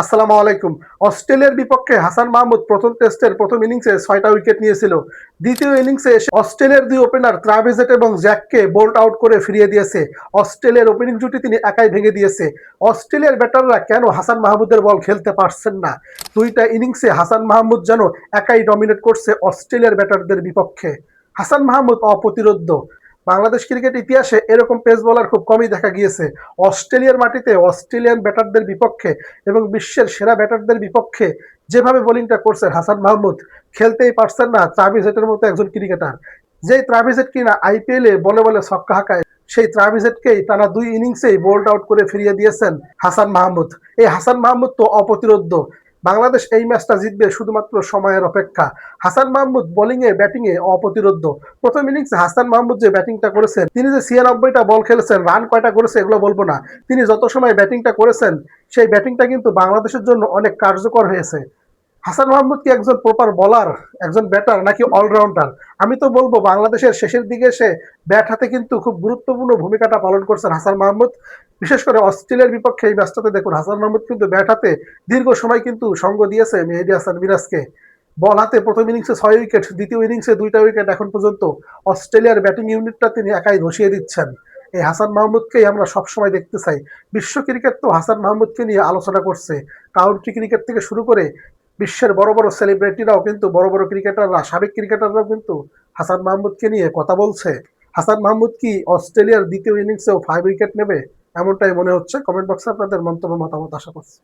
আসসালামু আলাইকুম। অস্ট্রেলিয়ার বিপক্ষে হাসান মাহমুদ প্রথম টেস্টের প্রথম ইনিংসে ৬টা উইকেট নিয়েছিল। দ্বিতীয় ইনিংসে এসে অস্ট্রেলিয়ার দুই ওপেনার ট্রাভিস এবং জ্যাককে বোল্ড আউট করে ফিরিয়ে দিয়েছে। অস্ট্রেলিয়ার ওপেনিং জুটি তিনি একাই ভেঙে দিয়েছে। অস্ট্রেলিয়ার ব্যাটাররা কেন হাসান মাহমুদের বল খেলতে পারছেন না? ২টা ইনিংসে হাসান মাহমুদ যেন একাই ডমিনেট করছে অস্ট্রেলিয়ার ব্যাটারদের বিপক্ষে। হাসান মাহমুদ অপ্রতিরোধ্য। বাংলাদেশ ক্রিকেট ইতিহাসে এরকম পেস বোলার খুব কমই দেখা গিয়েছে। অস্ট্রেলিয়ার মাটিতে অস্ট্রেলিয়ান ব্যাটারদের বিপক্ষে এবং বিশ্বের সেরা ব্যাটারদের বিপক্ষে যেভাবে বোলিংটা করছেন হাসান মাহমুদ, খেলতেই পারছেন না ট্রাভিস হেডের মতো একজন ক্রিকেটার। যেই ট্রাভিস হেড কিনা আইপিএলে বলে বলে ছক্কা হাঁকায়, সেই ট্রাভিস হেডকেই টানা ২ ইনিংসেই বোল্ড আউট করে ফিরিয়ে দিয়েছেন হাসান মাহমুদ। এই হাসান মাহমুদ তো অপ্রতিরোধ্য। বাংলাদেশ এই ম্যাচটা জিতবে শুধুমাত্র সময়ের অপেক্ষা। হাসান মাহমুদ বোলিংয়ে ব্যাটিংয়ে অপ্রতিরোধ্য। প্রথম ইনিংসে হাসান মাহমুদ যে ব্যাটিংটা করেছেন, তিনি যে ৯৬টা বল খেলেছেন, রান কয়টা করেছে এগুলো বলবো না, তিনি যত সময় ব্যাটিংটা করেছেন সেই ব্যাটিংটা কিন্তু বাংলাদেশের জন্য অনেক কার্যকর হয়েছে। হাসান মাহমুদ কি একজন প্রপার বলার, একজন ব্যাটার নাকি অলরাউন্ডার? আমি তো বলবো বাংলাদেশের শেষের দিকে এসে ব্যাট হাতে কিন্তু খুব গুরুত্বপূর্ণ ভূমিকাটা পালন করছেন হাসান মাহমুদ। বিশেষ করে অস্ট্রেলিয়ার বিপক্ষে এই ম্যাচটাতে দেখুন হাসান মাহমুদ কিন্তু ব্যাট হাতে দীর্ঘ সময় কিন্তু সঙ্গ দিয়েছে মেহেদী হাসান মিরাজকে। বল হাতে প্রথম ইনিংসে ৬ উইকেট, দ্বিতীয় ইনিংসে ২টা উইকেট, এখন পর্যন্ত অস্ট্রেলিয়ার ব্যাটিং ইউনিটটা তিনি একাই ধসিয়ে দিচ্ছেন। এই হাসান মাহমুদকেই আমরা সবসময় দেখতে চাই। বিশ্ব ক্রিকেট তো হাসান মাহমুদকে নিয়ে আলোচনা করছে। কাউন্টি ক্রিকেট থেকে শুরু করে বিশ্বের বড় বড় সেলিব্রিটিরাও কিন্তু, বড় বড় ক্রিকেটাররা, সাবেক ক্রিকেটাররাও কিন্তু হাসান মাহমুদকে নিয়ে কথা বলছে। হাসান মাহমুদ কি অস্ট্রেলিয়ার দ্বিতীয় ইনিংসেও ৫ উইকেট নেবে? এমনটাই মনে হচ্ছে। কমেন্ট বক্সে আপনাদের মন্তব্য মতামত আশা করছি।